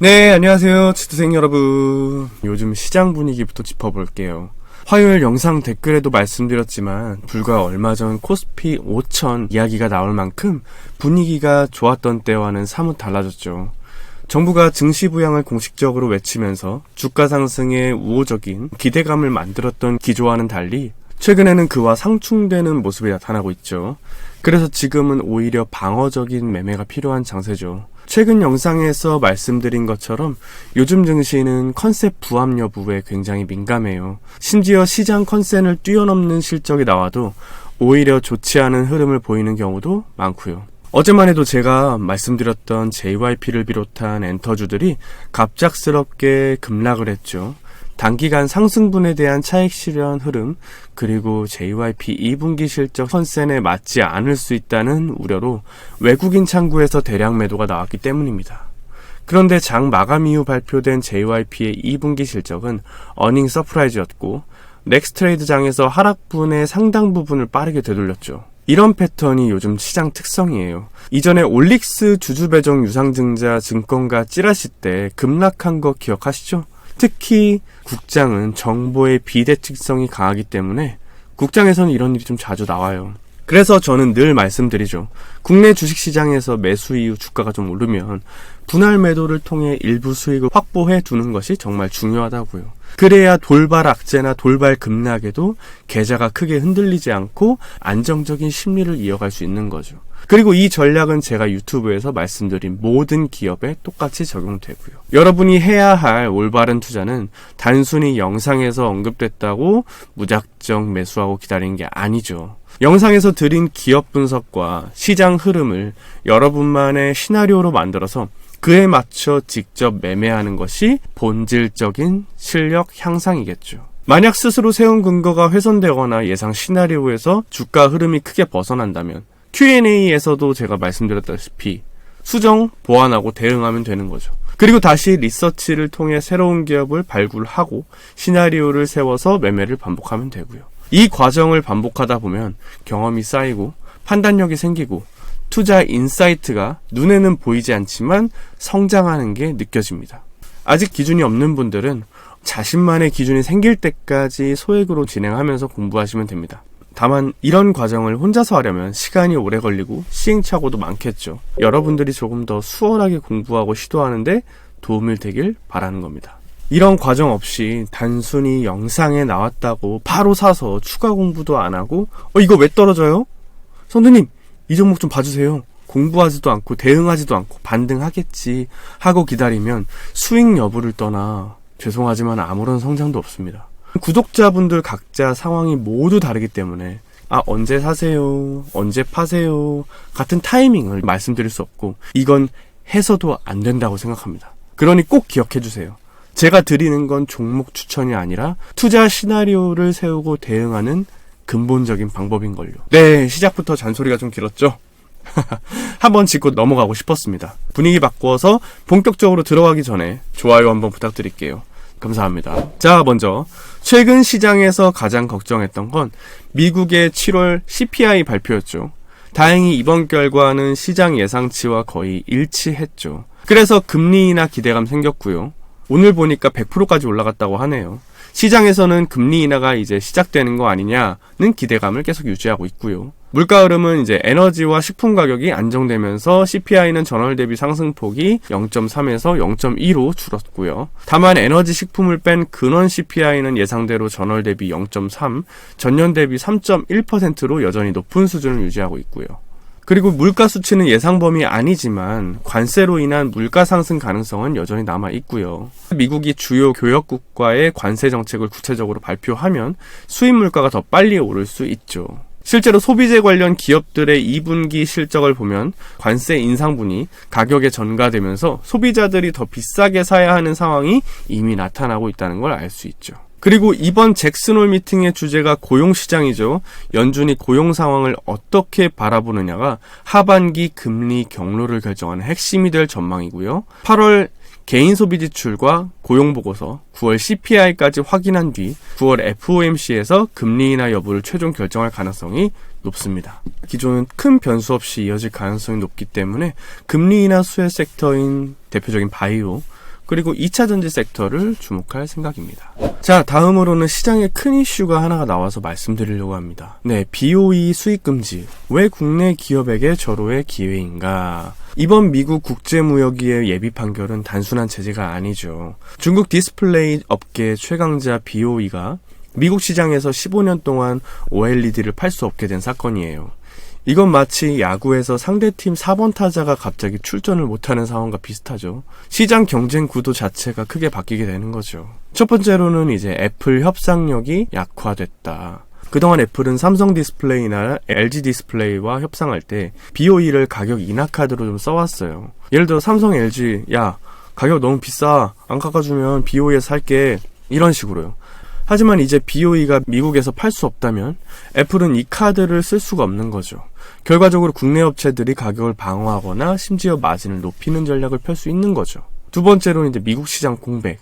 네, 안녕하세요. 치트생 여러분. 요즘 시장 분위기부터 짚어볼게요. 화요일 영상 댓글에도 말씀드렸지만 불과 얼마 전 코스피 5000 이야기가 나올 만큼 분위기가 좋았던 때와는 사뭇 달라졌죠. 정부가 증시 부양을 공식적으로 외치면서 주가 상승에 우호적인 기대감을 만들었던 기조와는 달리 최근에는 그와 상충되는 모습이 나타나고 있죠. 그래서 지금은 오히려 방어적인 매매가 필요한 장세죠. 최근 영상에서 말씀드린 것처럼 요즘 증시는 컨셉 부합 여부에 굉장히 민감해요. 심지어 시장 컨셉을 뛰어넘는 실적이 나와도 오히려 좋지 않은 흐름을 보이는 경우도 많고요. 어제만 해도 제가 말씀드렸던 JYP를 비롯한 엔터주들이 갑작스럽게 급락을 했죠. 단기간 상승분에 대한 차익 실현 흐름, 그리고 JYP 2분기 실적 컨센에 맞지 않을 수 있다는 우려로 외국인 창구에서 대량 매도가 나왔기 때문입니다. 그런데 장 마감 이후 발표된 JYP의 2분기 실적은 어닝 서프라이즈였고 넥스트레이드 장에서 하락분의 상당 부분을 빠르게 되돌렸죠. 이런 패턴이 요즘 시장 특성이에요. 이전에 올릭스 주주배정 유상증자 증권가 찌라시 때 급락한 거 기억하시죠? 특히 국장은 정보의 비대칭성이 강하기 때문에 국장에서는 이런 일이 좀 자주 나와요. 그래서 저는 늘 말씀드리죠. 국내 주식시장에서 매수 이후 주가가 좀 오르면 분할 매도를 통해 일부 수익을 확보해 두는 것이 정말 중요하다고요. 그래야 돌발 악재나 돌발 급락에도 계좌가 크게 흔들리지 않고 안정적인 심리를 이어갈 수 있는 거죠. 그리고 이 전략은 제가 유튜브에서 말씀드린 모든 기업에 똑같이 적용되고요. 여러분이 해야 할 올바른 투자는 단순히 영상에서 언급됐다고 무작정 매수하고 기다리는 게 아니죠. 영상에서 드린 기업 분석과 시장 흐름을 여러분만의 시나리오로 만들어서 그에 맞춰 직접 매매하는 것이 본질적인 실력 향상이겠죠. 만약 스스로 세운 근거가 훼손되거나 예상 시나리오에서 주가 흐름이 크게 벗어난다면 Q&A에서도 제가 말씀드렸다시피 수정, 보완하고 대응하면 되는 거죠. 그리고 다시 리서치를 통해 새로운 기업을 발굴하고 시나리오를 세워서 매매를 반복하면 되고요. 이 과정을 반복하다 보면 경험이 쌓이고 판단력이 생기고 투자 인사이트가 눈에는 보이지 않지만 성장하는 게 느껴집니다. 아직 기준이 없는 분들은 자신만의 기준이 생길 때까지 소액으로 진행하면서 공부하시면 됩니다. 다만 이런 과정을 혼자서 하려면 시간이 오래 걸리고 시행착오도 많겠죠. 여러분들이 조금 더 수월하게 공부하고 시도하는데 도움이 되길 바라는 겁니다. 이런 과정 없이 단순히 영상에 나왔다고 바로 사서 추가 공부도 안 하고 이거 왜 떨어져요? 선생님 이 종목 좀 봐주세요. 공부하지도 않고 대응하지도 않고 반등하겠지 하고 기다리면 수익 여부를 떠나 죄송하지만 아무런 성장도 없습니다. 구독자분들 각자 상황이 모두 다르기 때문에 언제 사세요, 언제 파세요 같은 타이밍을 말씀드릴 수 없고 이건 해서도 안 된다고 생각합니다. 그러니 꼭 기억해 주세요. 제가 드리는 건 종목 추천이 아니라 투자 시나리오를 세우고 대응하는 근본적인 방법인걸요. 네, 시작부터 잔소리가 좀 길었죠? 한번 짚고 넘어가고 싶었습니다. 분위기 바꾸어서 본격적으로 들어가기 전에 좋아요 한번 부탁드릴게요. 감사합니다. 자, 먼저 최근 시장에서 가장 걱정했던 건 미국의 7월 CPI 발표였죠. 다행히 이번 결과는 시장 예상치와 거의 일치했죠. 그래서 금리 인하 기대감 생겼고요. 오늘 보니까 100%까지 올라갔다고 하네요. 시장에서는 금리 인하가 이제 시작되는 거 아니냐는 기대감을 계속 유지하고 있고요. 물가 흐름은 이제 에너지와 식품 가격이 안정되면서 CPI는 전월 대비 상승폭이 0.3에서 0.2로 줄었고요. 다만 에너지 식품을 뺀 근원 CPI는 예상대로 전월 대비 0.3, 전년 대비 3.1%로 여전히 높은 수준을 유지하고 있고요. 그리고 물가 수치는 예상 범위 아니지만 관세로 인한 물가 상승 가능성은 여전히 남아 있고요. 미국이 주요 교역국과의 관세 정책을 구체적으로 발표하면 수입 물가가 더 빨리 오를 수 있죠. 실제로 소비재 관련 기업들의 2분기 실적을 보면 관세 인상분이 가격에 전가되면서 소비자들이 더 비싸게 사야 하는 상황이 이미 나타나고 있다는 걸 알 수 있죠. 그리고 이번 잭슨홀 미팅의 주제가 고용시장이죠. 연준이 고용 상황을 어떻게 바라보느냐가 하반기 금리 경로를 결정하는 핵심이 될 전망이고요. 8월 개인 소비 지출과 고용 보고서, 9월 CPI까지 확인한 뒤 9월 FOMC에서 금리 인하 여부를 최종 결정할 가능성이 높습니다. 기존은 큰 변수 없이 이어질 가능성이 높기 때문에 금리 인하 수혜 섹터인 대표적인 바이오, 그리고 2차전지 섹터를 주목할 생각입니다. 자, 다음으로는 시장에 큰 이슈가 하나가 나와서 말씀드리려고 합니다. 네, BOE 수익금지. 왜 국내 기업에게 절호의 기회인가? 이번 미국 국제무역위의 예비 판결은 단순한 제재가 아니죠. 중국 디스플레이 업계 최강자 BOE가 미국 시장에서 15년 동안 OLED를 팔 수 없게 된 사건이에요. 이건 마치 야구에서 상대팀 4번 타자가 갑자기 출전을 못하는 상황과 비슷하죠. 시장 경쟁 구도 자체가 크게 바뀌게 되는 거죠. 첫 번째로는 이제 애플 협상력이 약화됐다. 그동안 애플은 삼성 디스플레이나 LG 디스플레이와 협상할 때 BOE를 가격 인하 카드로 좀 써왔어요. 예를 들어 삼성, LG, 야 가격 너무 비싸, 안 깎아주면 BOE에서 살게, 이런 식으로요. 하지만 이제 BOE가 미국에서 팔 수 없다면 애플은 이 카드를 쓸 수가 없는 거죠. 결과적으로 국내 업체들이 가격을 방어하거나 심지어 마진을 높이는 전략을 펼 수 있는 거죠. 두 번째로는 이제 미국 시장 공백,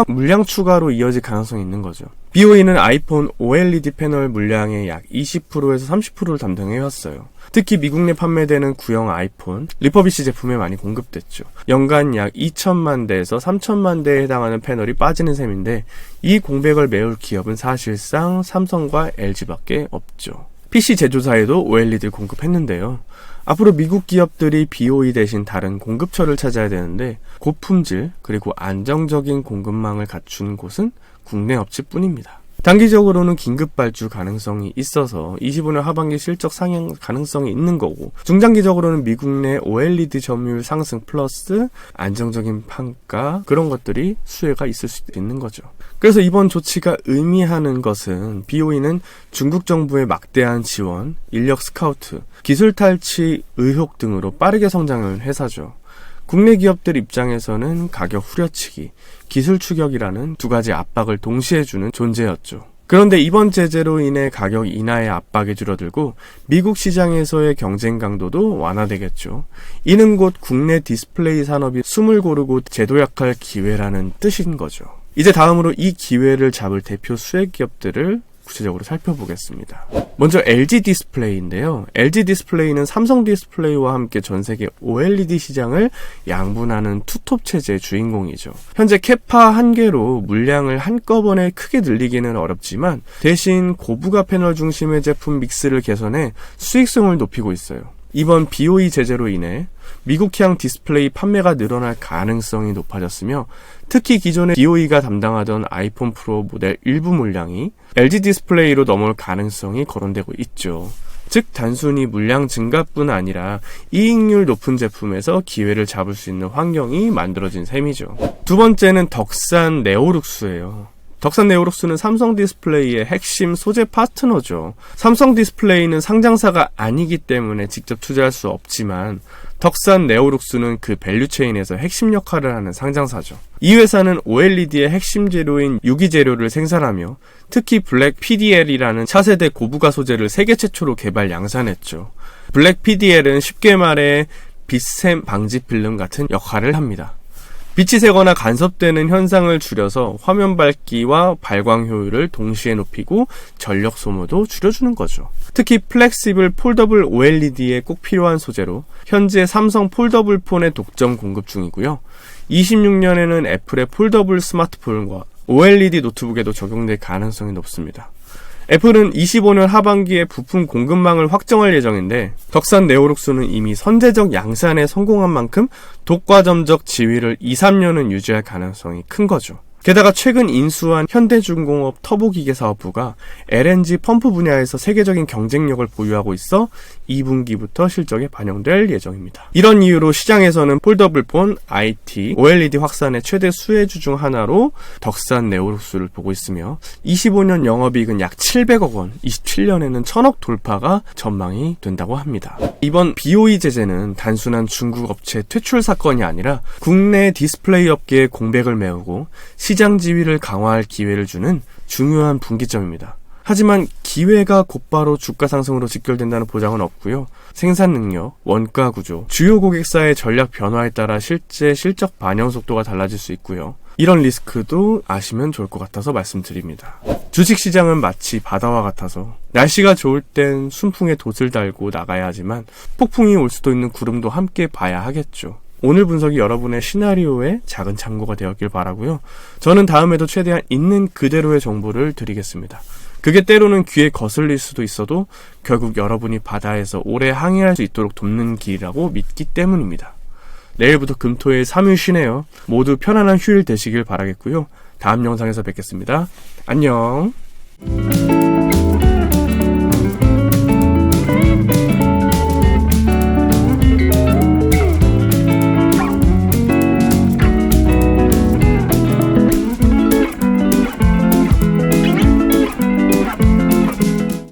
물량 추가로 이어질 가능성이 있는 거죠. BOE는 아이폰 OLED 패널 물량의 약 20%에서 30%를 담당해왔어요. 특히 미국 내 판매되는 구형 아이폰, 리퍼비시 제품에 많이 공급됐죠. 연간 약 2천만 대에서 3천만 대에 해당하는 패널이 빠지는 셈인데 이 공백을 메울 기업은 사실상 삼성과 LG밖에 없죠. PC 제조사에도 OLED를 공급했는데요. 앞으로 미국 기업들이 BOE 대신 다른 공급처를 찾아야 되는데 고품질 그리고 안정적인 공급망을 갖춘 곳은 국내 업체뿐입니다. 단기적으로는 긴급 발주 가능성이 있어서 25년 하반기 실적 상향 가능성이 있는 거고, 중장기적으로는 미국 내 OLED 점유율 상승 플러스 안정적인 판가, 그런 것들이 수혜가 있을 수 있는 거죠. 그래서 이번 조치가 의미하는 것은 BOE는 중국 정부의 막대한 지원, 인력 스카우트, 기술 탈취 의혹 등으로 빠르게 성장한 회사죠. 국내 기업들 입장에서는 가격 후려치기, 기술 추격이라는 두 가지 압박을 동시에 주는 존재였죠. 그런데 이번 제재로 인해 가격 인하의 압박이 줄어들고 미국 시장에서의 경쟁 강도도 완화되겠죠. 이는 곧 국내 디스플레이 산업이 숨을 고르고 재도약할 기회라는 뜻인 거죠. 이제 다음으로 이 기회를 잡을 대표 수혜 기업들을 구체적으로 살펴보겠습니다. 먼저 LG 디스플레이인데요. LG 디스플레이는 삼성 디스플레이와 함께 전 세계 OLED 시장을 양분하는 투톱 체제의 주인공이죠. 현재 캐파 한계로 물량을 한꺼번에 크게 늘리기는 어렵지만 대신 고부가 패널 중심의 제품 믹스를 개선해 수익성을 높이고 있어요. 이번 BOE 제재로 인해 미국향 디스플레이 판매가 늘어날 가능성이 높아졌으며 특히 기존에 BOE가 담당하던 아이폰 프로 모델 일부 물량이 LG 디스플레이로 넘어올 가능성이 거론되고 있죠. 즉 단순히 물량 증가뿐 아니라 이익률 높은 제품에서 기회를 잡을 수 있는 환경이 만들어진 셈이죠. 두 번째는 덕산 네오룩스예요. 덕산 네오룩스는 삼성 디스플레이의 핵심 소재 파트너죠. 삼성 디스플레이는 상장사가 아니기 때문에 직접 투자할 수 없지만 덕산 네오룩스는 그 밸류체인에서 핵심 역할을 하는 상장사죠. 이 회사는 OLED의 핵심 재료인 유기재료를 생산하며 특히 블랙 PDL이라는 차세대 고부가 소재를 세계 최초로 개발 양산했죠. 블랙 PDL은 쉽게 말해 빛샘 방지 필름 같은 역할을 합니다. 빛이 새거나 간섭되는 현상을 줄여서 화면 밝기와 발광 효율을 동시에 높이고 전력 소모도 줄여주는 거죠. 특히 플렉시블 폴더블 OLED에 꼭 필요한 소재로 현재 삼성 폴더블 폰에 독점 공급 중이고요. 26년에는 애플의 폴더블 스마트폰과 OLED 노트북에도 적용될 가능성이 높습니다. 애플은 25년 하반기에 부품 공급망을 확정할 예정인데 덕산 네오룩스는 이미 선제적 양산에 성공한 만큼 독과점적 지위를 2-3년은 유지할 가능성이 큰 거죠. 게다가 최근 인수한 현대중공업 터보기계사업부가 LNG 펌프 분야에서 세계적인 경쟁력을 보유하고 있어 2분기부터 실적에 반영될 예정입니다. 이런 이유로 시장에서는 폴더블폰, IT, OLED 확산의 최대 수혜주 중 하나로 덕산 네오룩스를 보고 있으며 25년 영업이익은 약 700억 원, 27년에는 1000억 돌파가 전망이 된다고 합니다. 이번 BOE 제재는 단순한 중국 업체 퇴출 사건이 아니라 국내 디스플레이 업계의 공백을 메우고 시장 지위를 강화할 기회를 주는 중요한 분기점입니다. 하지만 기회가 곧바로 주가 상승으로 직결된다는 보장은 없고요. 생산 능력, 원가 구조, 주요 고객사의 전략 변화에 따라 실제 실적 반영 속도가 달라질 수 있고요. 이런 리스크도 아시면 좋을 것 같아서 말씀드립니다. 주식시장은 마치 바다와 같아서 날씨가 좋을 땐 순풍에 돛을 달고 나가야 하지만 폭풍이 올 수도 있는 구름도 함께 봐야 하겠죠. 오늘 분석이 여러분의 시나리오에 작은 참고가 되었길 바라고요. 저는 다음에도 최대한 있는 그대로의 정보를 드리겠습니다. 그게 때로는 귀에 거슬릴 수도 있어도 결국 여러분이 바다에서 오래 항해할 수 있도록 돕는 길이라고 믿기 때문입니다. 내일부터 금토일 3일 쉬네요. 모두 편안한 휴일 되시길 바라겠고요. 다음 영상에서 뵙겠습니다. 안녕.